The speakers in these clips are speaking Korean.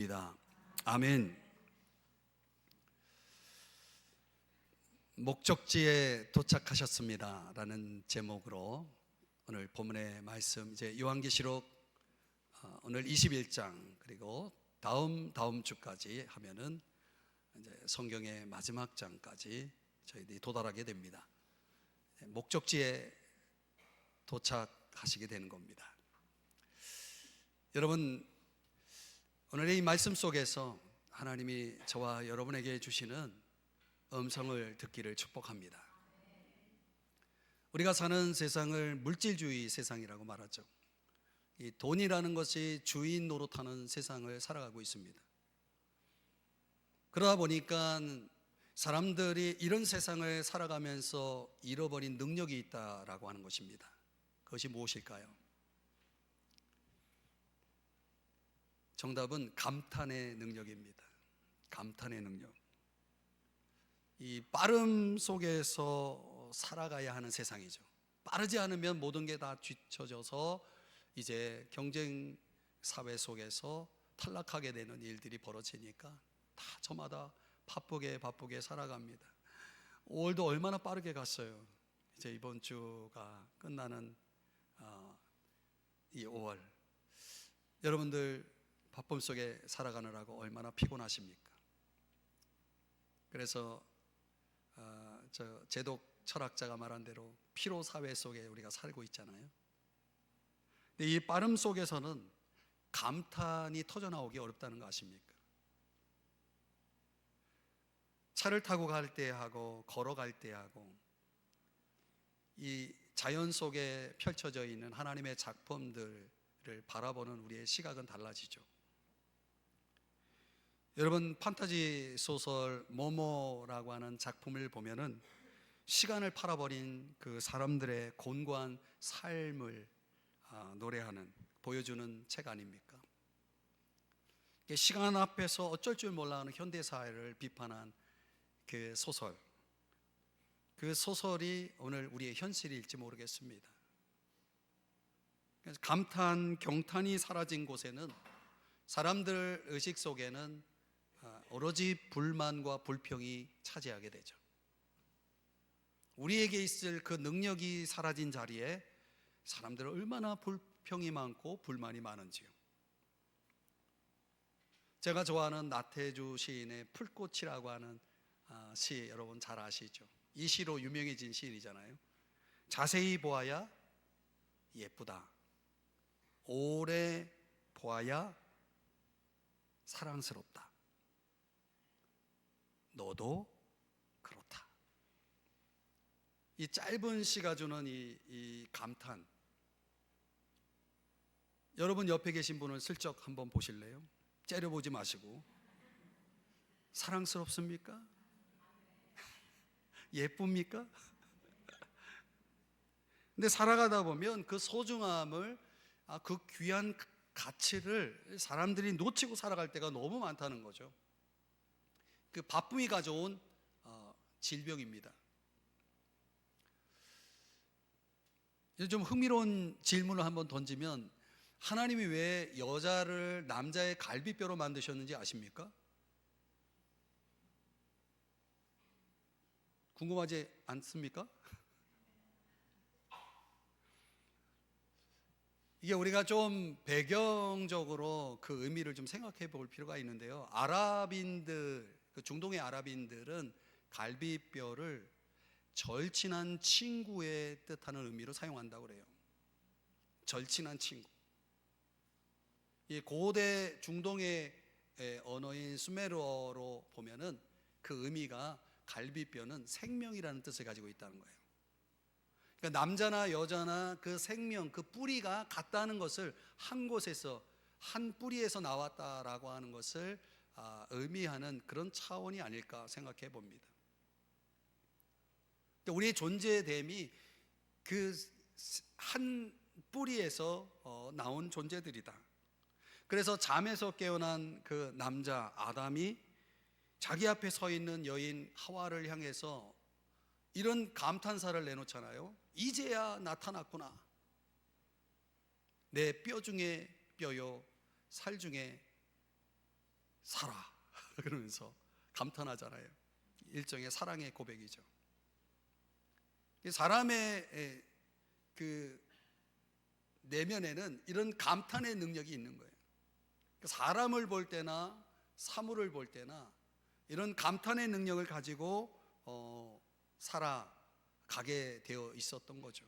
입니다. 아멘. 목적지에 도착하셨습니다 라는 제목으로 오늘 본문의 말씀, 이제 요한계시록 오늘 21장 그리고 다음 주까지 하면은 이제 성경의 마지막 장까지 저희들이 도달하게 됩니다. 목적지에 도착하시게 되는 겁니다. 여러분, 오늘의 이 말씀 속에서 하나님이 저와 여러분에게 주시는 음성을 듣기를 축복합니다. 우리가 사는 세상을 물질주의 세상이라고 말하죠. 이 돈이라는 것이 주인 노릇하는 세상을 살아가고 있습니다. 그러다 보니까 사람들이 이런 세상을 살아가면서 잃어버린 능력이 있다라고 하는 것입니다. 그것이 무엇일까요? 정답은 감탄의 능력입니다. 감탄의 능력. 이 빠름 속에서 살아가야 하는 세상이죠. 빠르지 않으면 모든 게 다 뒤처져서 이제 경쟁 사회 속에서 탈락하게 되는 일들이 벌어지니까 다 저마다 바쁘게 살아갑니다. 5월도 얼마나 빠르게 갔어요. 이제 이번 주가 끝나는 이 5월, 여러분들 바쁨 속에 살아가느라고 얼마나 피곤하십니까? 그래서 저 제독 철학자가 말한 대로 피로 사회 속에 우리가 살고 있잖아요. 근데 이 빠름 속에서는 감탄이 터져나오기 어렵다는 거 아십니까? 차를 타고 갈 때 하고 걸어갈 때 하고 이 자연 속에 펼쳐져 있는 하나님의 작품들을 바라보는 우리의 시각은 달라지죠. 여러분, 판타지 소설 모모라고 하는 작품을 보면은 시간을 팔아버린 그 사람들의 곤고한 삶을 노래하는, 보여주는 책 아닙니까? 시간 앞에서 어쩔 줄 몰라 하는 현대사회를 비판한 그 소설, 그 소설이 오늘 우리의 현실일지 모르겠습니다. 감탄, 경탄이 사라진 곳에는 사람들 의식 속에는 오로지 불만과 불평이 차지하게 되죠. 우리에게 있을 그 능력이 사라진 자리에 사람들은 얼마나 불평이 많고 불만이 많은지요. 제가 좋아하는 나태주 시인의 풀꽃이라고 하는 시, 여러분 잘 아시죠? 이 시로 유명해진 시인이잖아요. 자세히 보아야 예쁘다, 오래 보아야 사랑스럽다, 너도 그렇다. 이 짧은 시가 주는 이 감탄, 여러분 옆에 계신 분을 슬쩍 한번 보실래요? 째려보지 마시고. 사랑스럽습니까? 예쁩니까? 근데 살아가다 보면 그 소중함을, 그 귀한 가치를 사람들이 놓치고 살아갈 때가 너무 많다는 거죠. 그 바쁨이 가져온 질병입니다. 좀 흥미로운 질문을 한번 던지면, 하나님이 왜 여자를 남자의 갈비뼈로 만드셨는지 아십니까? 궁금하지 않습니까? 이게 우리가 좀 배경적으로 그 의미를 좀 생각해 볼 필요가 있는데요. 아랍인들, 그 중동의 아랍인들은 갈비뼈를 절친한 친구의 뜻하는 의미로 사용한다고 그래요. 절친한 친구. 이 고대 중동의 언어인 수메르어로 보면은 그 의미가, 갈비뼈는 생명이라는 뜻을 가지고 있다는 거예요. 그러니까 남자나 여자나 그 생명, 그 뿌리가 같다는 것을, 한 곳에서, 한 뿌리에서 나왔다라고 하는 것을 의미하는 그런 차원이 아닐까 생각해 봅니다. 우리의 존재됨이 그 한 뿌리에서 나온 존재들이다. 그래서 잠에서 깨어난 그 남자 아담이 자기 앞에 서 있는 여인 하와를 향해서 이런 감탄사를 내놓잖아요. 이제야 나타났구나. 내 뼈 중에 뼈요, 살 중에 살아 그러면서 감탄하잖아요. 일종의 사랑의 고백이죠. 사람의 그 내면에는 이런 감탄의 능력이 있는 거예요. 사람을 볼 때나 사물을 볼 때나 이런 감탄의 능력을 가지고 살아가게 되어 있었던 거죠.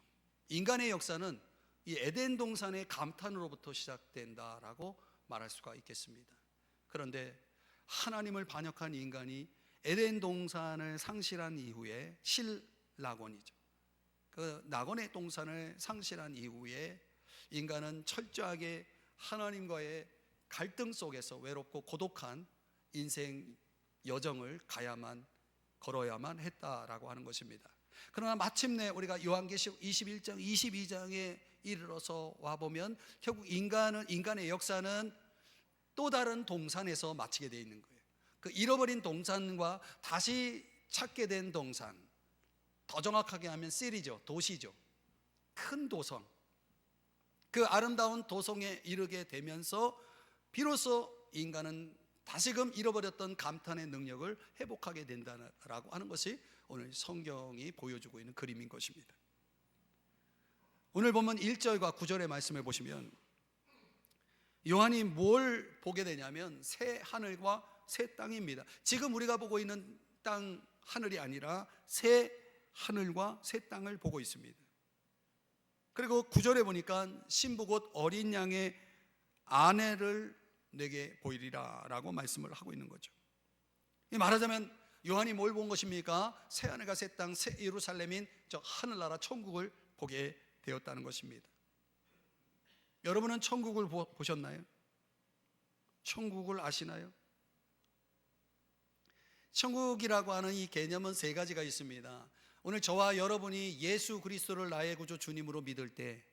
인간의 역사는 이 에덴 동산의 감탄으로부터 시작된다라고 말할 수가 있겠습니다. 그런데 하나님을 반역한 인간이 에덴 동산을 상실한 이후에 실낙원이죠. 그 낙원의 동산을 상실한 이후에 인간은 철저하게 하나님과의 갈등 속에서 외롭고 고독한 인생 여정을 걸어야만 했다라고 하는 것입니다. 그러나 마침내 우리가 요한계시록 21장 22장에 이르러서 와보면 결국 인간의 역사는 또 다른 동산에서 마치게 되어 있는 거예요. 그 잃어버린 동산과 다시 찾게 된 동산, 더 정확하게 하면 시리죠, 도시죠. 큰 도성, 그 아름다운 도성에 이르게 되면서 비로소 인간은 다시금 잃어버렸던 감탄의 능력을 회복하게 된다라고 하는 것이 오늘 성경이 보여주고 있는 그림인 것입니다. 오늘 보면 1절과 9절의 말씀을 보시면 요한이 뭘 보게 되냐면 새 하늘과 새 땅입니다. 지금 우리가 보고 있는 땅 하늘이 아니라 새 하늘과 새 땅을 보고 있습니다. 그리고 9절에 보니까 신부 곧 어린 양의 아내를 내게 보이리라 라고 말씀을 하고 있는 거죠. 말하자면 요한이 뭘 본 것입니까? 새 하늘과 새 땅, 새 예루살렘인 저 하늘나라 천국을 보게 되었다는 것입니다. 여러분은 천국을 보셨나요? 천국을 아시나요? 천국이라고 하는 이 개념은 세 가지가 있습니다. 오늘 저와 여러분이 예수 그리스도를 나의 구주 주님으로 믿을 때,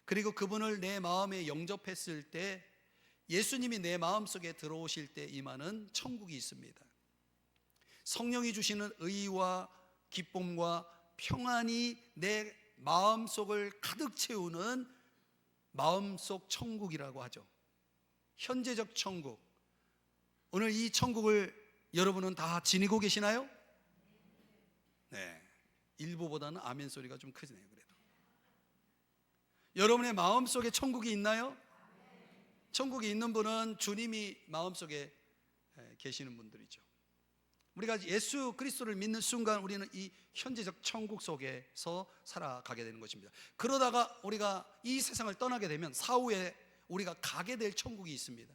그리고 그분을 내 마음에 영접했을 때, 예수님이 내 마음속에 들어오실 때 임하는 천국이 있습니다. 성령이 주시는 의와 기쁨과 평안이 내 마음속을 가득 채우는 마음속 천국이라고 하죠. 현재적 천국. 오늘 이 천국을 여러분은 다 지니고 계시나요? 네, 일부보다는 아멘 소리가 좀 크네요. 그래도 여러분의 마음속에 천국이 있나요? 천국이 있는 분은 주님이 마음속에 계시는 분들이죠. 우리가 예수 그리스도를 믿는 순간 우리는 이 현재적 천국 속에서 살아가게 되는 것입니다. 그러다가 우리가 이 세상을 떠나게 되면 사후에 우리가 가게 될 천국이 있습니다.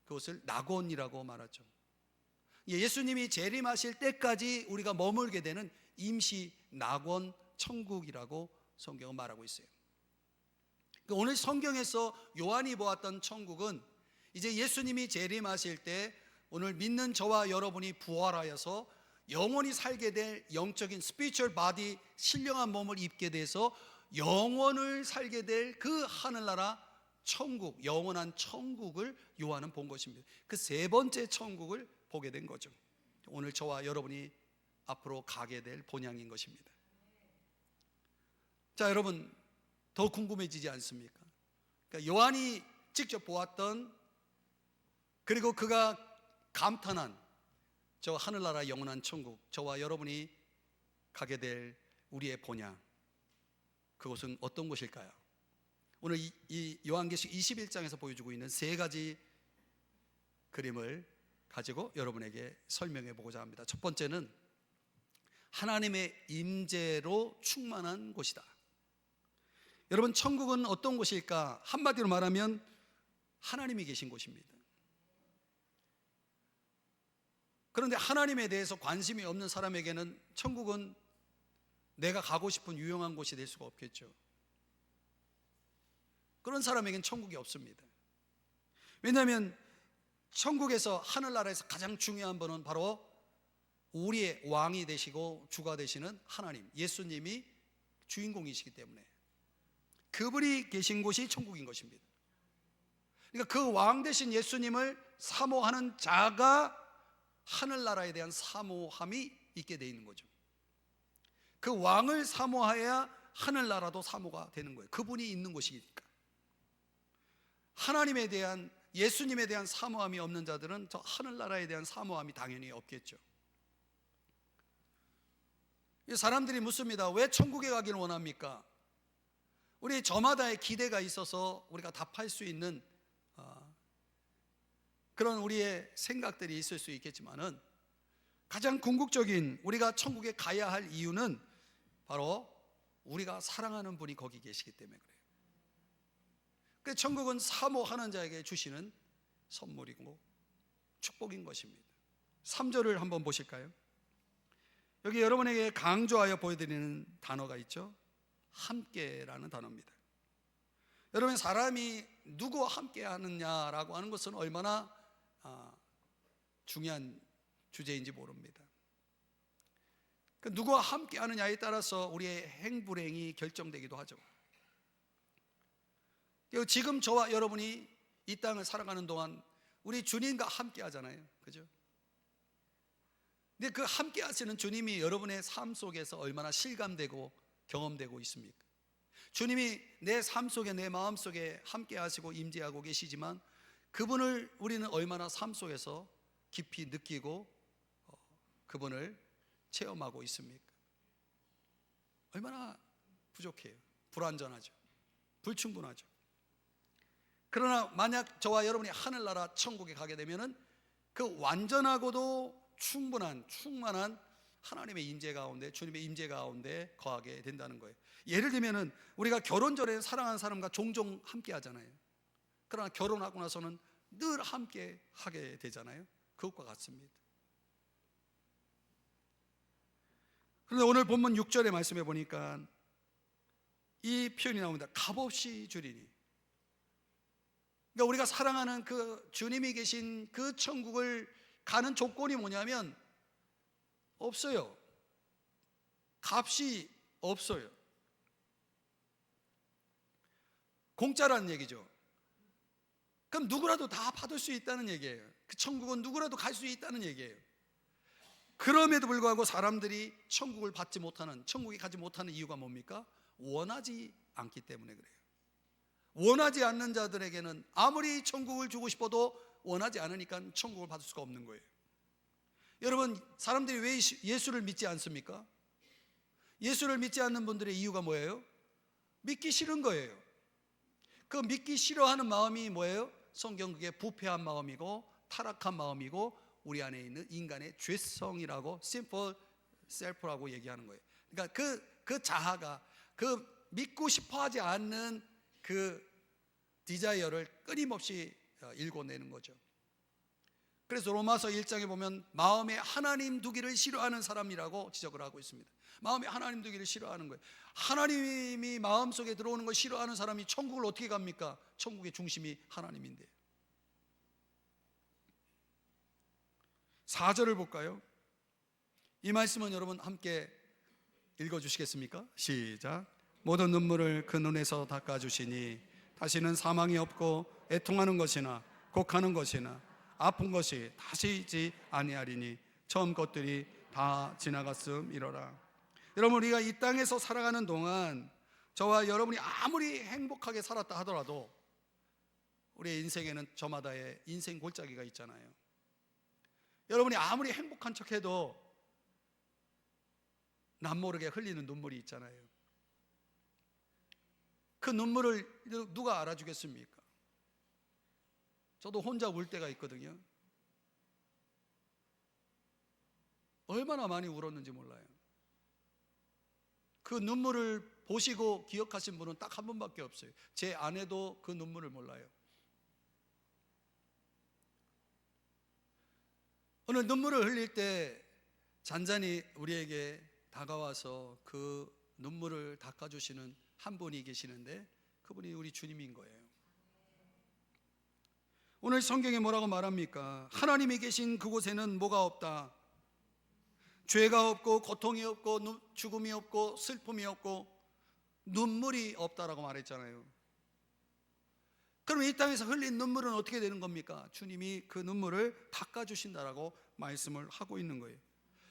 그것을 낙원이라고 말하죠. 예수님이 재림하실 때까지 우리가 머물게 되는 임시 낙원 천국이라고 성경은 말하고 있어요. 오늘 성경에서 요한이 보았던 천국은 이제 예수님이 재림하실 때 오늘 믿는 저와 여러분이 부활하여서 영원히 살게 될 영적인 spiritual body, 신령한 몸을 입게 돼서 영원을 살게 될 그 하늘나라 천국, 영원한 천국을 요한은 본 것입니다. 그 세 번째 천국을 보게 된 거죠. 오늘 저와 여러분이 앞으로 가게 될 본향인 것입니다. 자, 여러분 더 궁금해지지 않습니까? 그러니까 요한이 직접 보았던, 그리고 그가 감탄한 저 하늘나라 영원한 천국, 저와 여러분이 가게 될 우리의 본향, 그것은 어떤 곳일까요? 오늘 이 요한계시록 21장에서 보여주고 있는 세 가지 그림을 가지고 여러분에게 설명해 보고자 합니다. 첫 번째는 하나님의 임재로 충만한 곳이다. 여러분, 천국은 어떤 곳일까? 한마디로 말하면 하나님이 계신 곳입니다. 그런데 하나님에 대해서 관심이 없는 사람에게는 천국은 내가 가고 싶은 유용한 곳이 될 수가 없겠죠. 그런 사람에게는 천국이 없습니다. 왜냐하면 천국에서, 하늘나라에서 가장 중요한 분은 바로 우리의 왕이 되시고 주가 되시는 하나님, 예수님이 주인공이시기 때문에 그분이 계신 곳이 천국인 것입니다. 그러니까 그 왕 되신 예수님을 사모하는 자가 하늘나라에 대한 사모함이 있게 되어 있는 거죠. 그 왕을 사모해야 하늘나라도 사모가 되는 거예요. 그분이 있는 곳이니까. 하나님에 대한 예수님에 대한 사모함이 없는 자들은 저 하늘나라에 대한 사모함이 당연히 없겠죠. 사람들이 묻습니다. 왜 천국에 가기를 원합니까? 우리 저마다의 기대가 있어서 우리가 답할 수 있는 그런 우리의 생각들이 있을 수 있겠지만은, 가장 궁극적인 우리가 천국에 가야 할 이유는 바로 우리가 사랑하는 분이 거기 계시기 때문에 그래요. 그래서 천국은 사모하는 자에게 주시는 선물이고 축복인 것입니다. 3절을 한번 보실까요? 여기 여러분에게 강조하여 보여드리는 단어가 있죠. 함께라는 단어입니다. 여러분, 사람이 누구와 함께 하느냐라고 하는 것은 얼마나 중요한 주제인지 모릅니다. 누구와 함께 하느냐에 따라서 우리의 행불행이 결정되기도 하죠. 지금 저와 여러분이 이 땅을 살아가는 동안 우리 주님과 함께 하잖아요. 그죠? 근데 그 함께 하시는 주님이 여러분의 삶 속에서 얼마나 실감되고 경험되고 있습니까? 주님이 내 삶 속에, 내 마음 속에 함께 하시고 임재하고 계시지만, 그분을 우리는 얼마나 삶 속에서 깊이 느끼고 그분을 체험하고 있습니까? 얼마나 부족해요. 불완전하죠. 불충분하죠. 그러나 만약 저와 여러분이 하늘나라 천국에 가게 되면은 그 완전하고도 충만한 하나님의 임재 가운데, 주님의 임재 가운데 거하게 된다는 거예요. 예를 들면은 우리가 결혼 전에 사랑하는 사람과 종종 함께 하잖아요. 그러나 결혼하고 나서는 늘 함께 하게 되잖아요. 그것과 같습니다. 그런데 오늘 본문 6절의 말씀에 보니까 이 표현이 나옵니다. 값없이 주리니. 그러니까 우리가 사랑하는 그 주님이 계신 그 천국을 가는 조건이 뭐냐면 없어요. 값이 없어요. 공짜라는 얘기죠. 그럼 누구라도 다 받을 수 있다는 얘기예요. 그 천국은 누구라도 갈 수 있다는 얘기예요. 그럼에도 불구하고 사람들이 천국을 받지 못하는, 천국에 가지 못하는 이유가 뭡니까? 원하지 않기 때문에 그래요. 원하지 않는 자들에게는 아무리 천국을 주고 싶어도 원하지 않으니까 천국을 받을 수가 없는 거예요. 여러분, 사람들이 왜 예수를 믿지 않습니까? 예수를 믿지 않는 분들의 이유가 뭐예요? 믿기 싫은 거예요. 그 믿기 싫어하는 마음이 뭐예요? 성경 그게 부패한 마음이고 타락한 마음이고 우리 안에 있는 인간의 죄성이라고, simple self라고 얘기하는 거예요. 그러니까 그 자아가, 그 믿고 싶어하지 않는 그 디자이어를 끊임없이 일궈내는 거죠. 그래서 로마서 1장에 보면 마음에 하나님 두기를 싫어하는 사람이라고 지적을 하고 있습니다. 마음에 하나님 두기를 싫어하는 거예요. 하나님이 마음속에 들어오는 걸 싫어하는 사람이 천국을 어떻게 갑니까? 천국의 중심이 하나님인데. 4절을 볼까요? 이 말씀은 여러분 함께 읽어주시겠습니까? 시작. 모든 눈물을 그 눈에서 닦아주시니 다시는 사망이 없고 애통하는 것이나 곡하는 것이나 아픈 것이 다시 있지 아니하리니 처음 것들이 다 지나갔음이로라. 여러분, 우리가 이 땅에서 살아가는 동안 저와 여러분이 아무리 행복하게 살았다 하더라도 우리의 인생에는 저마다의 인생 골짜기가 있잖아요. 여러분이 아무리 행복한 척해도 남모르게 흘리는 눈물이 있잖아요. 그 눈물을 누가 알아주겠습니까? 저도 혼자 울 때가 있거든요. 얼마나 많이 울었는지 몰라요. 그 눈물을 보시고 기억하신 분은 딱 한 분밖에 없어요. 제 아내도 그 눈물을 몰라요. 오늘 눈물을 흘릴 때 잔잔히 우리에게 다가와서 그 눈물을 닦아주시는 한 분이 계시는데 그분이 우리 주님인 거예요. 오늘 성경에 뭐라고 말합니까? 하나님이 계신 그곳에는 뭐가 없다? 죄가 없고 고통이 없고 죽음이 없고 슬픔이 없고 눈물이 없다라고 말했잖아요. 그럼 이 땅에서 흘린 눈물은 어떻게 되는 겁니까? 주님이 그 눈물을 닦아주신다라고 말씀을 하고 있는 거예요.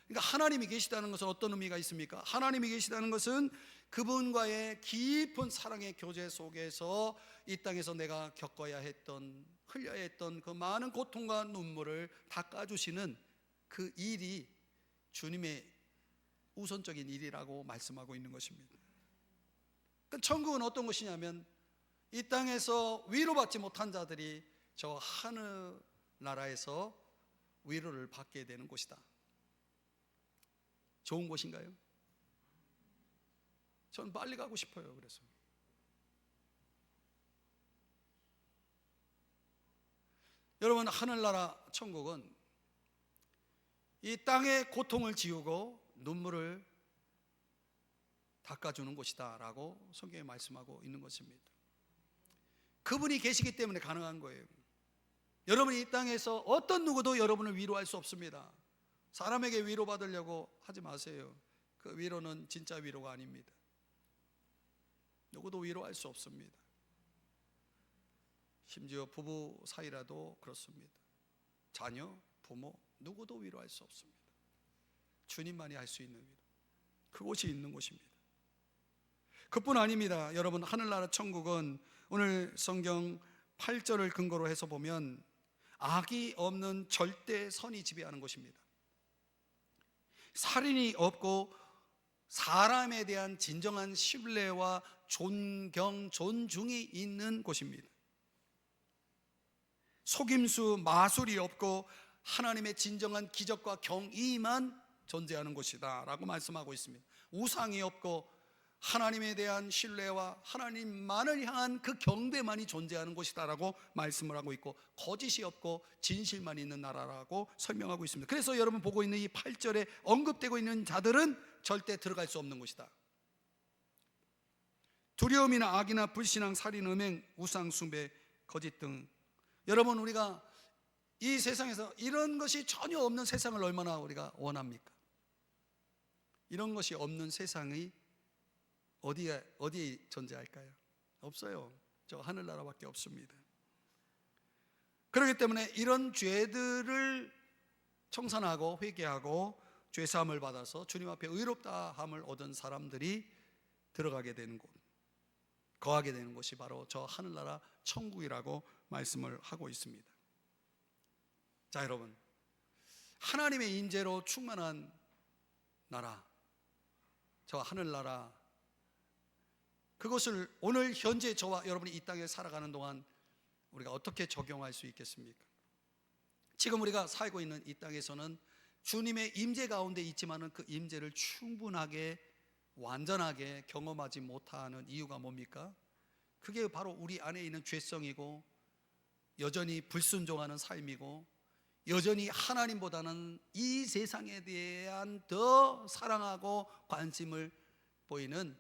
그러니까 하나님이 계시다는 것은 어떤 의미가 있습니까? 하나님이 계시다는 것은 그분과의 깊은 사랑의 교제 속에서 이 땅에서 내가 겪어야 했던 흘려야 했던 그 많은 고통과 눈물을 닦아주시는 그 일이 주님의 우선적인 일이라고 말씀하고 있는 것입니다. 그러니까 천국은 어떤 것이냐면 이 땅에서 위로받지 못한 자들이 저 하늘 나라에서 위로를 받게 되는 곳이다. 좋은 곳인가요? 전 빨리 가고 싶어요. 그래서 여러분, 하늘나라 천국은 이 땅의 고통을 지우고 눈물을 닦아주는 곳이다 라고 성경에 말씀하고 있는 것입니다. 그분이 계시기 때문에 가능한 거예요. 여러분이 이 땅에서 어떤 누구도 여러분을 위로할 수 없습니다. 사람에게 위로받으려고 하지 마세요. 그 위로는 진짜 위로가 아닙니다. 누구도 위로할 수 없습니다. 심지어 부부 사이라도 그렇습니다. 자녀, 부모 누구도 위로할 수 없습니다. 주님만이 할 수 있는 위로, 그곳이 있는 곳입니다. 그뿐 아닙니다. 여러분, 하늘나라 천국은 오늘 성경 8절을 근거로 해서 보면 악이 없는 절대 선이 지배하는 곳입니다. 살인이 없고 사람에 대한 진정한 신뢰와 존경, 존중이 있는 곳입니다. 속임수, 마술이 없고 하나님의 진정한 기적과 경의만 존재하는 곳이다 라고 말씀하고 있습니다. 우상이 없고 하나님에 대한 신뢰와 하나님만을 향한 그 경배만이 존재하는 곳이다 라고 말씀을 하고 있고, 거짓이 없고 진실만 있는 나라라고 설명하고 있습니다. 그래서 여러분 보고 있는 이 8절에 언급되고 있는 자들은 절대 들어갈 수 없는 곳이다. 두려움이나 악이나 불신앙, 살인, 음행, 우상 숭배, 거짓 등, 여러분, 우리가 이 세상에서 이런 것이 전혀 없는 세상을 얼마나 우리가 원합니까? 이런 것이 없는 세상이 어디에 존재할까요? 없어요. 저 하늘나라밖에 없습니다. 그렇기 때문에 이런 죄들을 청산하고 회개하고 죄사함을 받아서 주님 앞에 의롭다함을 얻은 사람들이 들어가게 되는 곳, 거하게 되는 곳이 바로 저 하늘나라 천국이라고 말씀을 하고 있습니다. 자, 여러분, 하나님의 임재로 충만한 나라, 저 하늘나라, 그것을 오늘 현재 저와 여러분이 이 땅에 살아가는 동안 우리가 어떻게 적용할 수 있겠습니까? 지금 우리가 살고 있는 이 땅에서는 주님의 임재 가운데 있지만은 그 임재를 충분하게 완전하게 경험하지 못하는 이유가 뭡니까? 그게 바로 우리 안에 있는 죄성이고 여전히 불순종하는 삶이고 여전히 하나님보다는 이 세상에 대한 더 사랑하고 관심을 보이는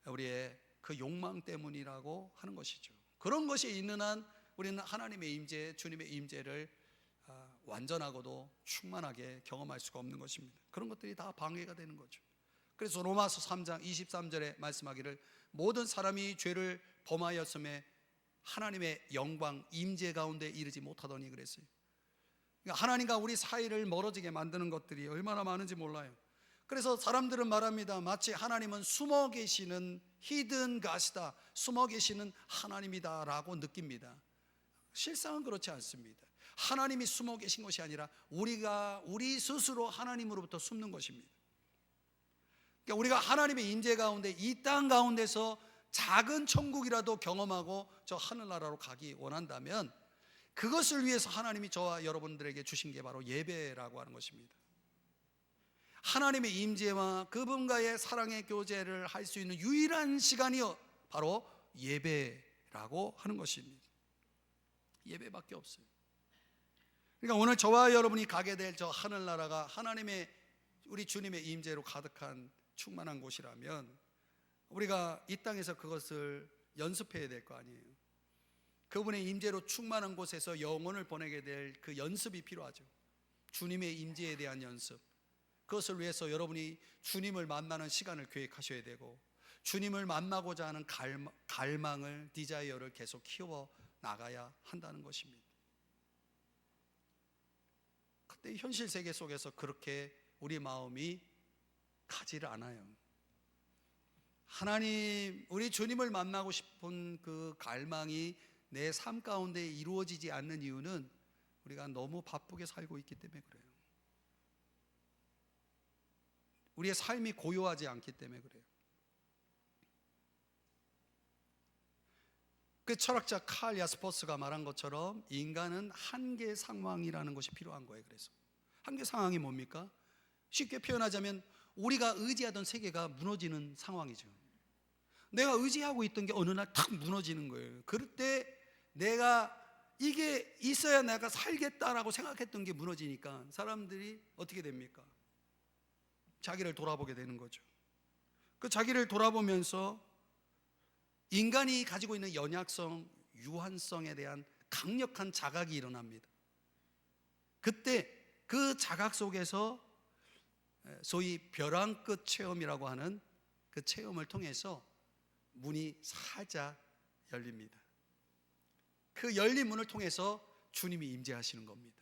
우리의 그 욕망 때문이라고 하는 것이죠. 그런 것이 있는 한 우리는 하나님의 임재, 주님의 임재를 완전하고도 충만하게 경험할 수가 없는 것입니다. 그런 것들이 다 방해가 되는 거죠. 그래서 로마서 3장 23절에 말씀하기를 모든 사람이 죄를 범하였음에 하나님의 영광, 임재 가운데 이르지 못하더니 그랬어요. 그러니까 하나님과 우리 사이를 멀어지게 만드는 것들이 얼마나 많은지 몰라요. 그래서 사람들은 말합니다. 마치 하나님은 숨어 계시는 히든 갓이다, 숨어 계시는 하나님이다 라고 느낍니다. 실상은 그렇지 않습니다. 하나님이 숨어 계신 것이 아니라 우리가 우리 스스로 하나님으로부터 숨는 것입니다. 그러니까 우리가 하나님의 임재 가운데 이 땅 가운데서 작은 천국이라도 경험하고 저 하늘나라로 가기 원한다면 그것을 위해서 하나님이 저와 여러분들에게 주신 게 바로 예배라고 하는 것입니다. 하나님의 임재와 그분과의 사랑의 교제를 할 수 있는 유일한 시간이 바로 예배라고 하는 것입니다. 예배밖에 없어요. 그러니까 오늘 저와 여러분이 가게 될 저 하늘나라가 하나님의 우리 주님의 임재로 가득한 충만한 곳이라면 우리가 이 땅에서 그것을 연습해야 될 거 아니에요. 그분의 임재로 충만한 곳에서 영혼을 보내게 될 그 연습이 필요하죠. 주님의 임재에 대한 연습. 그것을 위해서 여러분이 주님을 만나는 시간을 계획하셔야 되고 주님을 만나고자 하는 갈망을, 디자이어를 계속 키워 나가야 한다는 것입니다. 그때 현실 세계 속에서 그렇게 우리 마음이 가지를 않아요. 하나님, 우리 주님을 만나고 싶은 그 갈망이 내 삶 가운데 이루어지지 않는 이유는 우리가 너무 바쁘게 살고 있기 때문에 그래요. 우리의 삶이 고요하지 않기 때문에 그래요. 그 철학자 칼 야스퍼스가 말한 것처럼 인간은 한계 상황이라는 것이 필요한 거예요. 그래서 한계 상황이 뭡니까? 쉽게 표현하자면 우리가 의지하던 세계가 무너지는 상황이죠. 내가 의지하고 있던 게 어느 날 탁 무너지는 거예요. 그럴 때 내가 이게 있어야 내가 살겠다라고 생각했던 게 무너지니까 사람들이 어떻게 됩니까? 자기를 돌아보게 되는 거죠. 그 자기를 돌아보면서 인간이 가지고 있는 연약성, 유한성에 대한 강력한 자각이 일어납니다. 그때 그 자각 속에서 소위 벼랑 끝 체험이라고 하는 그 체험을 통해서 문이 살짝 열립니다. 그 열린 문을 통해서 주님이 임재하시는 겁니다.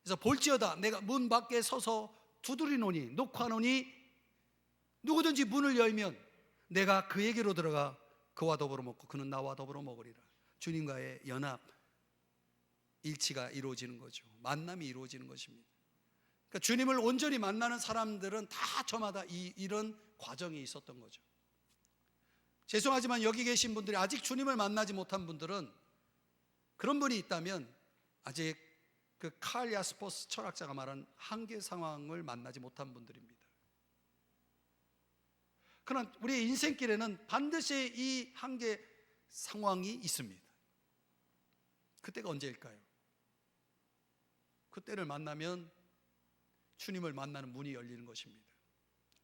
그래서 볼지어다 내가 문 밖에 서서 두드리노니 녹화노니 누구든지 문을 열면 내가 그에게로 들어가 그와 더불어 먹고 그는 나와 더불어 먹으리라. 주님과의 연합, 일치가 이루어지는 거죠. 만남이 이루어지는 것입니다. 그러니까 주님을 온전히 만나는 사람들은 다 저마다 이런 과정이 있었던 거죠. 죄송하지만 여기 계신 분들이 아직 주님을 만나지 못한 분들은, 그런 분이 있다면 아직 그 칼 야스퍼스 철학자가 말한 한계 상황을 만나지 못한 분들입니다. 그러나 우리의 인생길에는 반드시 이 한계 상황이 있습니다. 그때가 언제일까요? 그때를 만나면 주님을 만나는 문이 열리는 것입니다.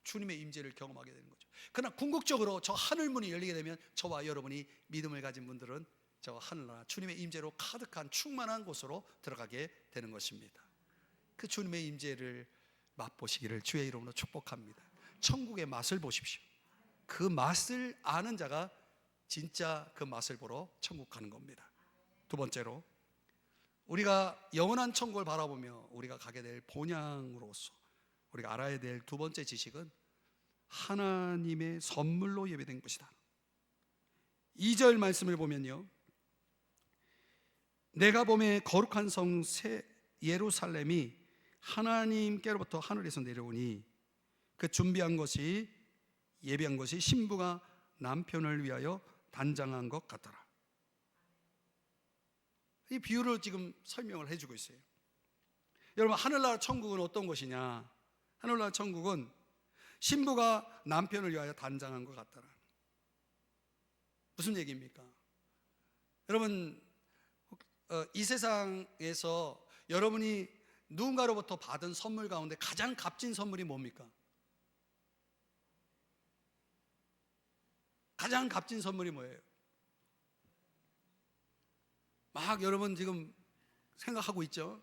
주님의 임재를 경험하게 되는 거죠. 그러나 궁극적으로 저 하늘 문이 열리게 되면 저와 여러분이 믿음을 가진 분들은 저 하늘나라 주님의 임재로 가득한 충만한 곳으로 들어가게 되는 것입니다. 그 주님의 임재를 맛보시기를 주의 이름으로 축복합니다. 천국의 맛을 보십시오. 그 맛을 아는 자가 진짜 그 맛을 보러 천국 가는 겁니다. 두 번째로, 우리가 영원한 천국을 바라보며 우리가 가게 될 본향으로서 우리가 알아야 될 두 번째 지식은 하나님의 선물로 예배된 것이다. 2절 말씀을 보면요, 내가 보매 거룩한 성 새 예루살렘이 하나님께로부터 하늘에서 내려오니 그 준비한 것이, 예비한 것이 신부가 남편을 위하여 단장한 것 같더라. 이 비유를 지금 설명을 해주고 있어요. 여러분, 하늘나라 천국은 어떤 것이냐? 하늘나라 천국은 신부가 남편을 위하여 단장한 것 같더라. 무슨 얘기입니까? 여러분, 이 세상에서 여러분이 누군가로부터 받은 선물 가운데 가장 값진 선물이 뭡니까? 가장 값진 선물이 뭐예요? 막 여러분 지금 생각하고 있죠?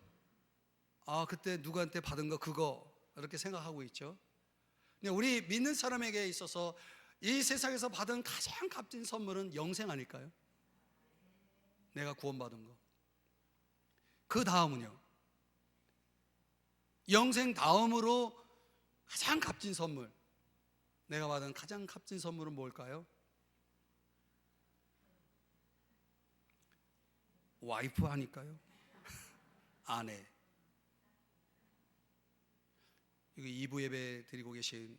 아, 그때 누구한테 받은 거 그거, 이렇게 생각하고 있죠? 근데 우리 믿는 사람에게 있어서 이 세상에서 받은 가장 값진 선물은 영생 아닐까요? 내가 구원받은 거. 그 다음은요, 영생 다음으로 가장 값진 선물, 내가 받은 가장 값진 선물은 뭘까요? 와이프 아닐까요? 아내. 여기 2부 예배 드리고 계신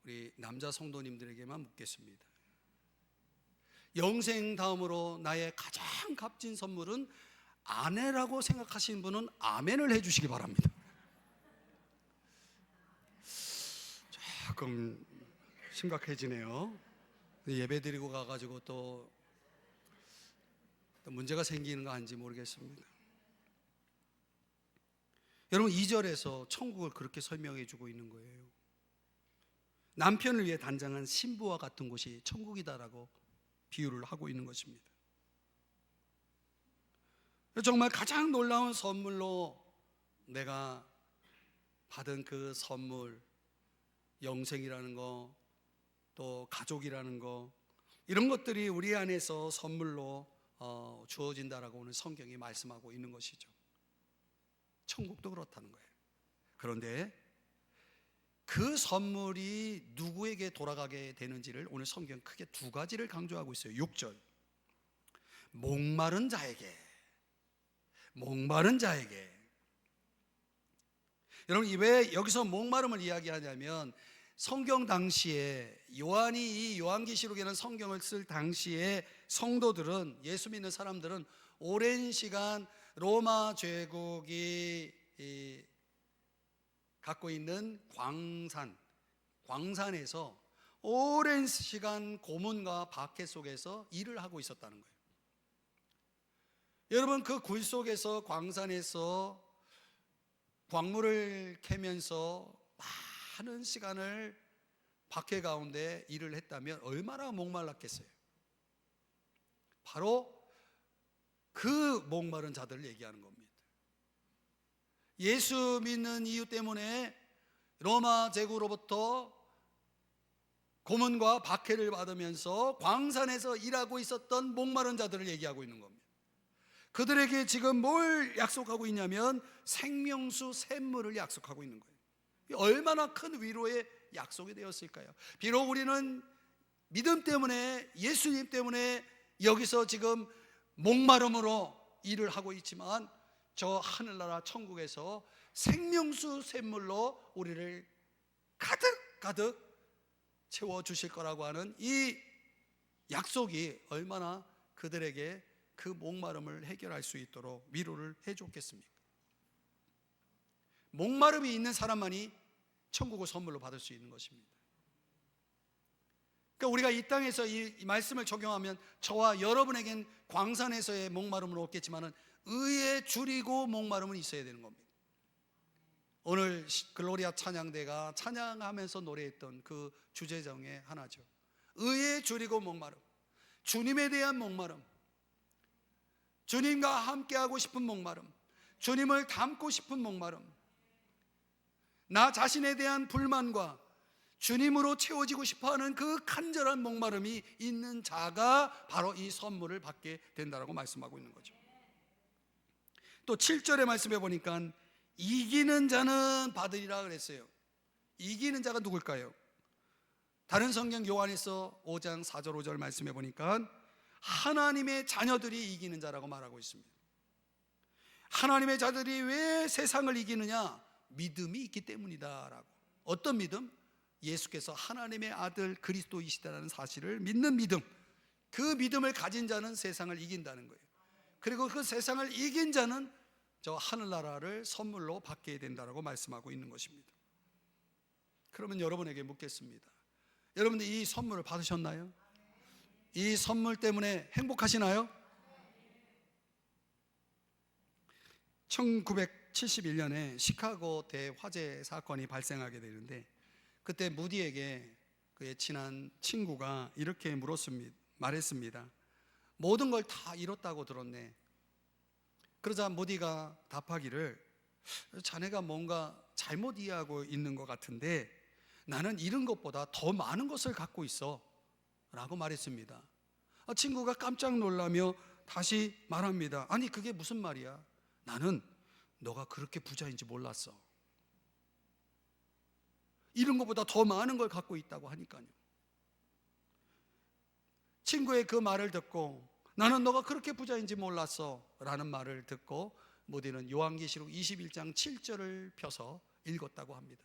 우리 남자 성도님들에게만 묻겠습니다. 영생 다음으로 나의 가장 값진 선물은 아내라고 생각하시는 분은 아멘을 해주시기 바랍니다. 조금 심각해지네요. 예배 드리고 가가지고 또 문제가 생기는 거 아닌지 모르겠습니다. 여러분, 2절에서 천국을 그렇게 설명해 주고 있는 거예요. 남편을 위해 단장한 신부와 같은 곳이 천국이다라고 비유를 하고 있는 것입니다. 정말 가장 놀라운 선물로 내가 받은 그 선물, 영생이라는 거, 또 가족이라는 거, 이런 것들이 우리 안에서 선물로 주어진다라고 오늘 성경이 말씀하고 있는 것이죠. 천국도 그렇다는 거예요. 그런데 그 선물이 누구에게 돌아가게 되는지를 오늘 성경 크게 두 가지를 강조하고 있어요. 6절, 목마른 자에게, 목마른 자에게. 여러분, 왜 여기서 목마름을 이야기하냐면 성경 당시에 요한이 이 요한계시록에는 성경을 쓸 당시에 성도들은, 예수 믿는 사람들은 오랜 시간 로마 제국이 갖고 있는 광산에서 오랜 시간 고문과 박해 속에서 일을 하고 있었다는 거예요. 여러분, 그 굴 속에서, 광산에서 광물을 캐면서 많은 시간을 박해 가운데 일을 했다면 얼마나 목말랐겠어요. 바로 그 목마른 자들을 얘기하는 겁니다. 예수 믿는 이유 때문에 로마 제국으로부터 고문과 박해를 받으면서 광산에서 일하고 있었던 목마른 자들을 얘기하고 있는 겁니다. 그들에게 지금 뭘 약속하고 있냐면 생명수 샘물을 약속하고 있는 거예요. 얼마나 큰 위로의 약속이 되었을까요? 비록 우리는 믿음 때문에, 예수님 때문에 여기서 지금 목마름으로 일을 하고 있지만 저 하늘나라 천국에서 생명수 샘물로 우리를 가득가득 채워주실 거라고 하는 이 약속이 얼마나 그들에게 그 목마름을 해결할 수 있도록 위로를 해줬겠습니까? 목마름이 있는 사람만이 천국을 선물로 받을 수 있는 것입니다. 그러니까 우리가 이 땅에서 이 말씀을 적용하면 저와 여러분에겐 광산에서의 목마름은 없겠지만 의에 줄이고 목마름은 있어야 되는 겁니다. 오늘 글로리아 찬양대가 찬양하면서 노래했던 그 주제 중에 하나죠. 의에 줄이고 목마름, 주님에 대한 목마름, 주님과 함께하고 싶은 목마름, 주님을 닮고 싶은 목마름, 나 자신에 대한 불만과 주님으로 채워지고 싶어하는 그 간절한 목마름이 있는 자가 바로 이 선물을 받게 된다고 말씀하고 있는 거죠. 또 7절의 말씀해 보니까 이기는 자는 받으리라 그랬어요. 이기는 자가 누굴까요? 다른 성경 요한에서 5장 4절 5절 말씀해 보니까 하나님의 자녀들이 이기는 자라고 말하고 있습니다. 하나님의 자들이 왜 세상을 이기느냐? 믿음이 있기 때문이다 라고. 어떤 믿음? 예수께서 하나님의 아들 그리스도이시다라는 사실을 믿는 믿음. 그 믿음을 가진 자는 세상을 이긴다는 거예요. 그리고 그 세상을 이긴 자는 저 하늘나라를 선물로 받게 된다라고 말씀하고 있는 것입니다. 그러면 여러분에게 묻겠습니다. 여러분들 이 선물을 받으셨나요? 이 선물 때문에 행복하시나요? 1971년에 시카고 대화재 사건이 발생하게 되는데 그때 무디에게 그의 친한 친구가 이렇게 말했습니다. 모든 걸 다 잃었다고 들었네. 그러자 무디가 답하기를 자네가 뭔가 잘못 이해하고 있는 것 같은데 나는 잃은 것보다 더 많은 것을 갖고 있어 라고 말했습니다. 친구가 깜짝 놀라며 다시 말합니다. 아니 그게 무슨 말이야? 나는 너가 그렇게 부자인지 몰랐어. 잃은 것보다 더 많은 걸 갖고 있다고 하니까요. 친구의 그 말을 듣고 나는 너가 그렇게 부자인지 몰랐어 라는 말을 듣고 무디는 요한계시록 21장 7절을 펴서 읽었다고 합니다.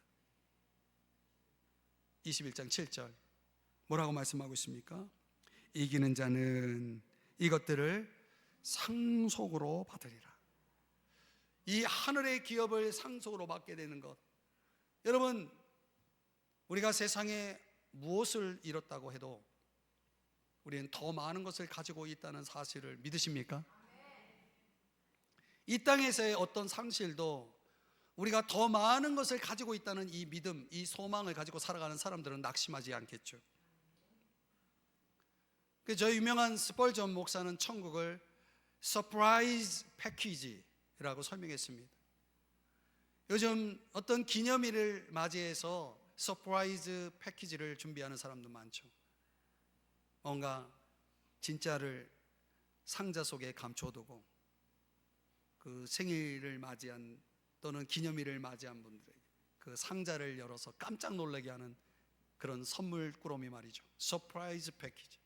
21장 7절 뭐라고 말씀하고 있습니까? 이기는 자는 이것들을 상속으로 받으리라. 이 하늘의 기업을 상속으로 받게 되는 것. 여러분, 우리가 세상에 무엇을 잃었다고 해도 우리는 더 많은 것을 가지고 있다는 사실을 믿으십니까? 이 땅에서의 어떤 상실도 우리가 더 많은 것을 가지고 있다는 이 믿음, 이 소망을 가지고 살아가는 사람들은 낙심하지 않겠죠. 저 유명한 스펄전 목사는 천국을 서프라이즈 패키지라고 설명했습니다. 요즘 어떤 기념일을 맞이해서 서프라이즈 패키지를 준비하는 사람도 많죠. 뭔가 진짜를 상자 속에 감춰두고 그 생일을 맞이한 또는 기념일을 맞이한 분들에게 그 상자를 열어서 깜짝 놀라게 하는 그런 선물 꾸러미 말이죠. 서프라이즈 패키지.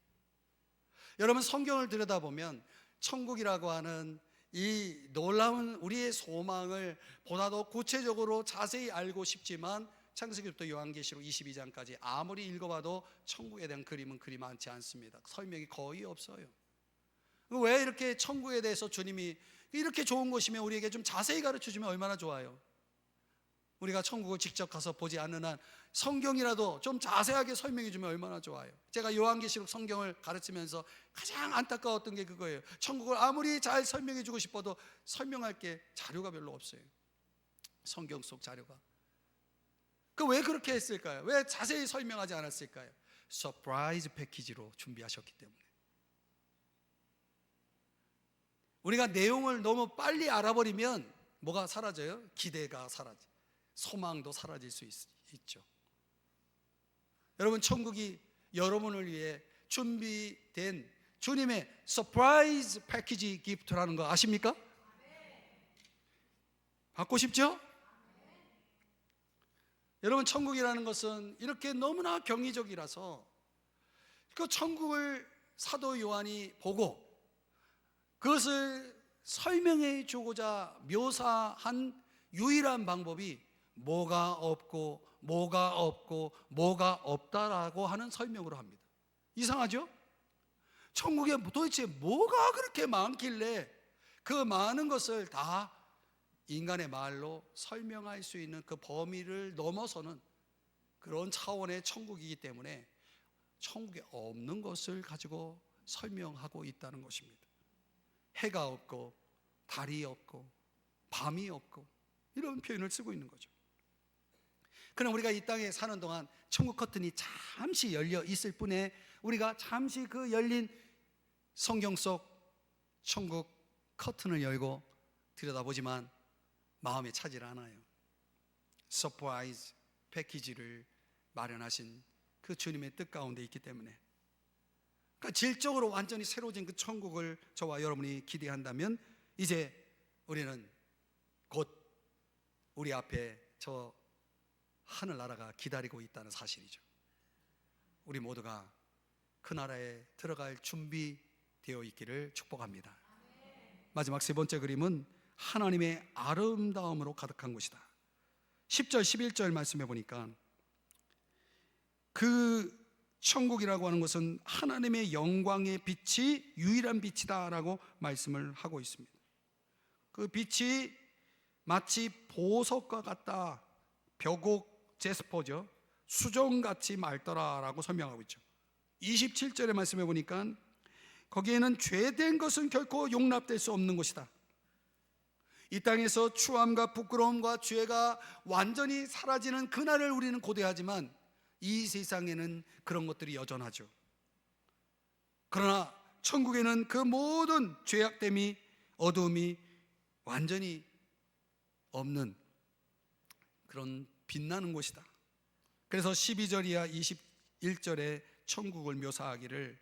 여러분 성경을 들여다보면 천국이라고 하는 이 놀라운 우리의 소망을 보다 더 구체적으로 자세히 알고 싶지만 창세기부터 요한계시록 22장까지 아무리 읽어봐도 천국에 대한 그림은 그리 많지 않습니다. 설명이 거의 없어요. 왜 이렇게 천국에 대해서 주님이 이렇게 좋은 곳이면 우리에게 좀 자세히 가르쳐주면 얼마나 좋아요. 우리가 천국을 직접 가서 보지 않는 한 성경이라도 좀 자세하게 설명해 주면 얼마나 좋아요. 제가 요한계시록 성경을 가르치면서 가장 안타까웠던 게 그거예요. 천국을 아무리 잘 설명해 주고 싶어도 설명할 게 자료가 별로 없어요. 성경 속 자료가. 왜 그렇게 했을까요? 왜 자세히 설명하지 않았을까요? 서프라이즈 패키지로 준비하셨기 때문에. 우리가 내용을 너무 빨리 알아버리면 뭐가 사라져요? 기대가 사라져. 소망도 사라질 수 있죠. 여러분, 천국이 여러분을 위해 준비된 주님의 서프라이즈 패키지 기프트라는 거 아십니까? 받고 싶죠? 여러분, 천국이라는 것은 이렇게 너무나 경이적이라서 그 천국을 사도 요한이 보고 그것을 설명해 주고자 묘사한 유일한 방법이 뭐가 없고 뭐가 없고 뭐가 없다라고 하는 설명으로 합니다. 이상하죠? 천국에 도대체 뭐가 그렇게 많길래 그 많은 것을 다 인간의 말로 설명할 수 있는 그 범위를 넘어서는 그런 차원의 천국이기 때문에 천국에 없는 것을 가지고 설명하고 있다는 것입니다. 해가 없고 달이 없고 밤이 없고 이런 표현을 쓰고 있는 거죠. 그럼 우리가 이 땅에 사는 동안 천국 커튼이 잠시 열려 있을 뿐에 우리가 잠시 그 열린 성경 속 천국 커튼을 열고 들여다보지만 마음에 차질 않아요. 서프라이즈 패키지를 마련하신 그 주님의 뜻 가운데 있기 때문에, 그러니까 질적으로 완전히 새로워진 그 천국을 저와 여러분이 기대한다면 이제 우리는 곧 우리 앞에 저 하늘나라가 기다리고 있다는 사실이죠. 우리 모두가 그 나라에 들어갈 준비되어 있기를 축복합니다. 마지막 세 번째 그림은 하나님의 아름다움으로 가득한 곳이다. 10절 11절 말씀해 보니까 그 천국이라고 하는 것은 하나님의 영광의 빛이 유일한 빛이다 라고 말씀을 하고 있습니다. 그 빛이 마치 보석과 같다, 벽옥 제스퍼죠, 수정같이 맑더라 라고 설명하고 있죠. 27절의 말씀해 보니까 거기에는 죄된 것은 결코 용납될 수 없는 것이다. 이 땅에서 추함과 부끄러움과 죄가 완전히 사라지는 그날을 우리는 고대하지만 이 세상에는 그런 것들이 여전하죠. 그러나 천국에는 그 모든 죄악됨이, 어두움이 완전히 없는 그런 빛나는 곳이다. 그래서 12절 이하 21절에 천국을 묘사하기를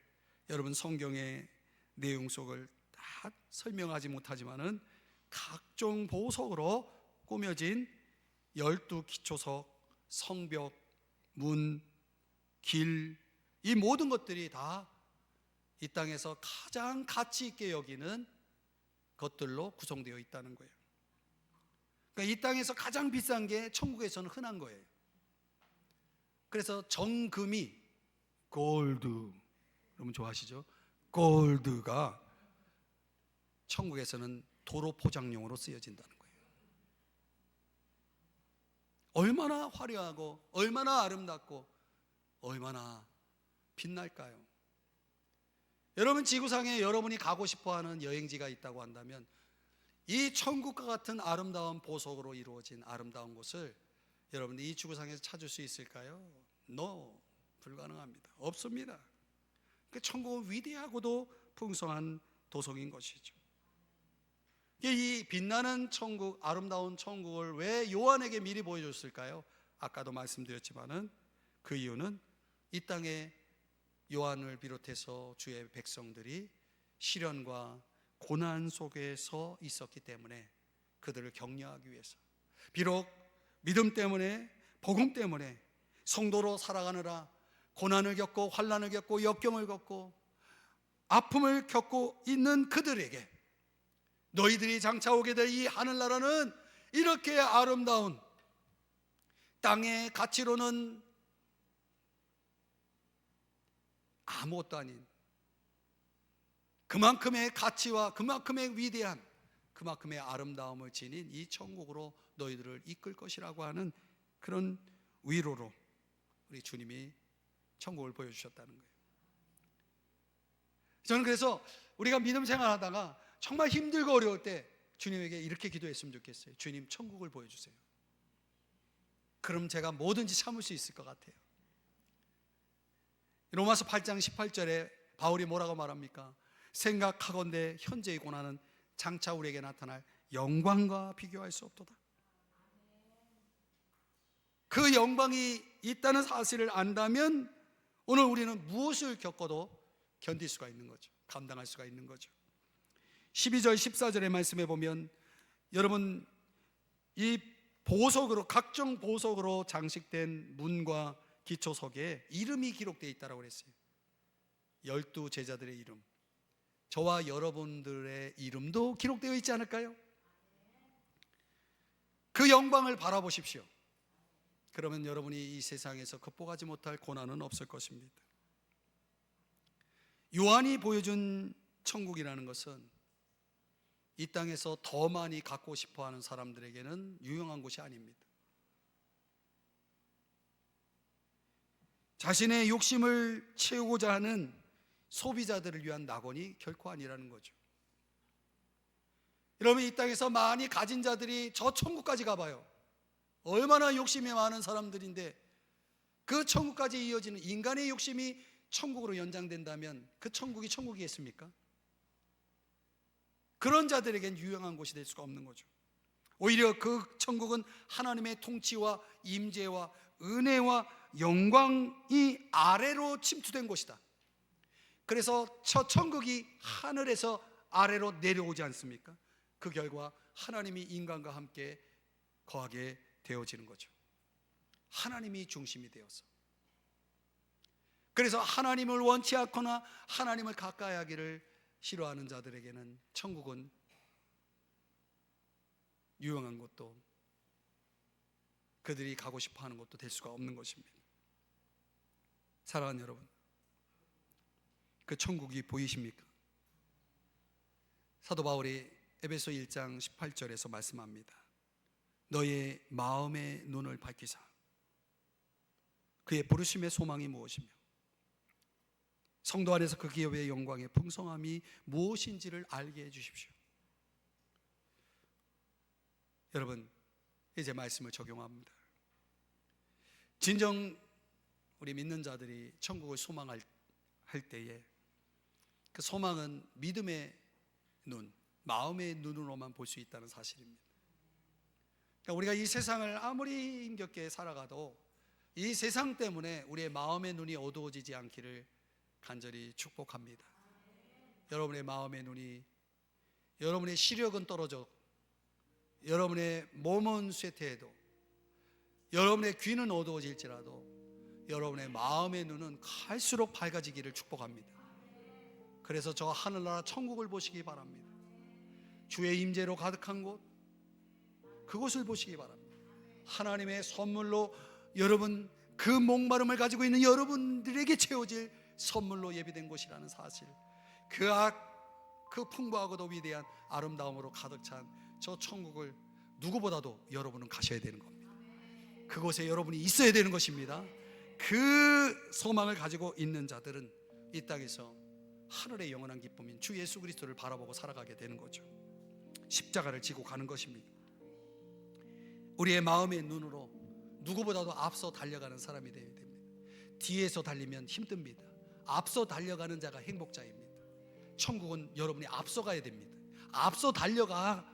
여러분 성경의 내용 속을 다 설명하지 못하지만은 각종 보석으로 꾸며진 12기초석, 성벽, 문, 길, 이 모든 것들이 다 이 땅에서 가장 가치 있게 여기는 것들로 구성되어 있다는 거예요. 그러니까 이 땅에서 가장 비싼 게 천국에서는 흔한 거예요. 그래서 정금이 골드, 여러분 좋아하시죠? 골드가 천국에서는 도로 포장용으로 쓰여진다는 거예요. 얼마나 화려하고 얼마나 아름답고 얼마나 빛날까요? 여러분, 지구상에 여러분이 가고 싶어하는 여행지가 있다고 한다면 이 천국과 같은 아름다운 보석으로 이루어진 아름다운 곳을 여러분 이 지구상에서 찾을 수 있을까요? No, 불가능합니다. 없습니다. 그 천국은 위대하고도 풍성한 도성인 것이죠. 이 빛나는 천국, 아름다운 천국을 왜 요한에게 미리 보여줬을까요? 아까도 말씀드렸지만은 그 이유는 이 땅에 요한을 비롯해서 주의 백성들이 시련과 고난 속에서 있었기 때문에 그들을 격려하기 위해서, 비록 믿음 때문에, 복음 때문에 성도로 살아가느라 고난을 겪고 환난을 겪고 역경을 겪고 아픔을 겪고 있는 그들에게 너희들이 장차 오게 될 이 하늘나라는 이렇게 아름다운 땅의 가치로는 아무것도 아닌 그만큼의 가치와 그만큼의 위대한 그만큼의 아름다움을 지닌 이 천국으로 너희들을 이끌 것이라고 하는 그런 위로로 우리 주님이 천국을 보여주셨다는 거예요. 저는 그래서 우리가 믿음 생활하다가 정말 힘들고 어려울 때 주님에게 이렇게 기도했으면 좋겠어요. 주님, 천국을 보여주세요. 그럼 제가 뭐든지 참을 수 있을 것 같아요. 로마서 8장 18절에 바울이 뭐라고 말합니까? 생각하건대 현재의 고난은 장차 우리에게 나타날 영광과 비교할 수 없도다. 그 영광이 있다는 사실을 안다면 오늘 우리는 무엇을 겪어도 견딜 수가 있는 거죠. 감당할 수가 있는 거죠. 12절 14절의 말씀에 보면 여러분 이 보석으로 각종 보석으로 장식된 문과 기초석에 이름이 기록되어 있다고 그랬어요. 12 제자들의 이름, 저와 여러분들의 이름도 기록되어 있지 않을까요? 그 영광을 바라보십시오. 그러면 여러분이 이 세상에서 극복하지 못할 고난은 없을 것입니다. 요한이 보여준 천국이라는 것은 이 땅에서 더 많이 갖고 싶어하는 사람들에게는 유용한 곳이 아닙니다. 자신의 욕심을 채우고자 하는 소비자들을 위한 낙원이 결코 아니라는 거죠. 여러분, 이 땅에서 많이 가진 자들이 저 천국까지 가봐요. 얼마나 욕심이 많은 사람들인데 그 천국까지 이어지는 인간의 욕심이 천국으로 연장된다면 그 천국이 천국이겠습니까? 그런 자들에겐 유용한 곳이 될 수가 없는 거죠. 오히려 그 천국은 하나님의 통치와 임재와 은혜와 영광이 아래로 침투된 곳이다. 그래서 저 천국이 하늘에서 아래로 내려오지 않습니까? 그 결과 하나님이 인간과 함께 거하게 되어지는 거죠. 하나님이 중심이 되어서. 그래서 하나님을 원치 않거나 하나님을 가까이 하기를 싫어하는 자들에게는 천국은 유용한 곳도 그들이 가고 싶어하는 곳도 될 수가 없는 것입니다. 사랑하는 여러분, 그 천국이 보이십니까? 사도 바울이 에베소 1장 18절에서 말씀합니다. 너의 마음의 눈을 밝히사 그의 부르심의 소망이 무엇이며 성도 안에서 그 기업의 영광의 풍성함이 무엇인지를 알게 해주십시오. 여러분, 이제 말씀을 적용합니다. 진정 우리 믿는 자들이 천국을 소망할 때에 그 소망은 믿음의 눈, 마음의 눈으로만 볼 수 있다는 사실입니다. 그러니까 우리가 이 세상을 아무리 힘겹게 살아가도 이 세상 때문에 우리의 마음의 눈이 어두워지지 않기를 간절히 축복합니다. 여러분의 마음의 눈이, 여러분의 시력은 떨어져, 여러분의 몸은 쇠퇴해도, 여러분의 귀는 어두워질지라도 여러분의 마음의 눈은 갈수록 밝아지기를 축복합니다. 그래서 저 하늘나라 천국을 보시기 바랍니다. 주의 임재로 가득한 곳, 그곳을 보시기 바랍니다. 하나님의 선물로 여러분 그 목마름을 가지고 있는 여러분들에게 채워질 선물로 예비된 곳이라는 사실, 그 풍부하고도 위대한 아름다움으로 가득 찬 저 천국을 누구보다도 여러분은 가셔야 되는 겁니다. 그곳에 여러분이 있어야 되는 것입니다. 그 소망을 가지고 있는 자들은 이 땅에서 하늘의 영원한 기쁨인 주 예수 그리스도를 바라보고 살아가게 되는 거죠. 십자가를 지고 가는 것입니다. 우리의 마음의 눈으로 누구보다도 앞서 달려가는 사람이 되어야 됩니다. 뒤에서 달리면 힘듭니다. 앞서 달려가는 자가 행복자입니다. 천국은 여러분이 앞서가야 됩니다. 앞서 달려가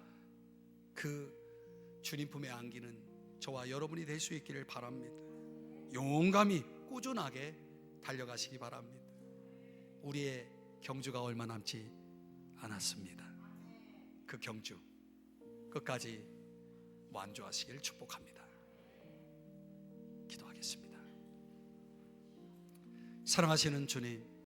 그 주님 품에 안기는 저와 여러분이 될 수 있기를 바랍니다. 용감히 꾸준하게 달려가시기 바랍니다. 우리의 경주가 얼마 남지 않았습니다. 그 경주 끝까지 완주하시길 축복합니다. 기도하겠습니다. 사랑하시는 주님,